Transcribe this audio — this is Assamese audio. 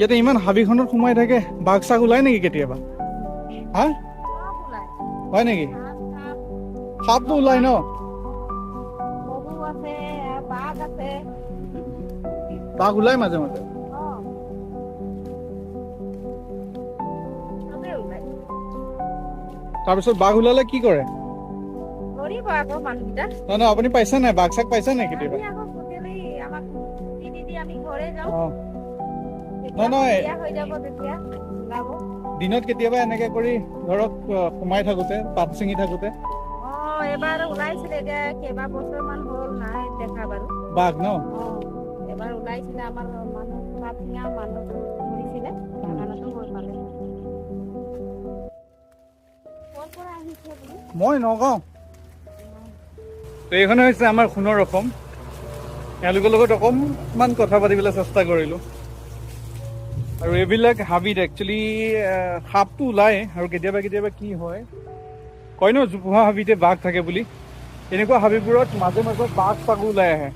ইয়াতে ইমান হাবিখনত সোমাই থাকে, বাঘ চাঘ ওলাই নেকি কেতিয়াবা? হা হয় নেকি? সাপটো ওলাই ন? বাঘ ওলাই মাজে মাজে। তাৰপিছত বাঘ ওলালে কি কৰে? নহয় আপুনি পাইছে নাই, বাঘ চাঘ পাইছে নাই কেতিয়াবা? নহয় দিনত কেতিয়াবা এনেকে কৰি ধৰক সোমাই থাকোতে, পাত ছিঙি থাকোতে এবাৰ ওলাইছিলে, এতিয়া কেইবাবছৰমান হ'ল নাই দেখা বাৰু। বাঘ ন? এবাৰ ওলাইছিলে, আমাৰ মানুহ মৰিছিলে, মানুহটো হৈ পালে। মই নগাঁও। এইখনে হৈছে আমাৰ সোণৰ অসম। এওঁলোকৰ লগত অকণমান কথা পাতিবলৈ চেষ্টা কৰিলোঁ। আৰু এইবিলাক হাবিত একচুৱেলি সাপটো ওলায়, আৰু কেতিয়াবা কেতিয়াবা কি হয়, কয় ন জোপোহা হাবিতে বাঘ থাকে বুলি। এনেকুৱা হাবিবোৰত মাজে মাজে বাঘ চাঘ ওলাই আহে।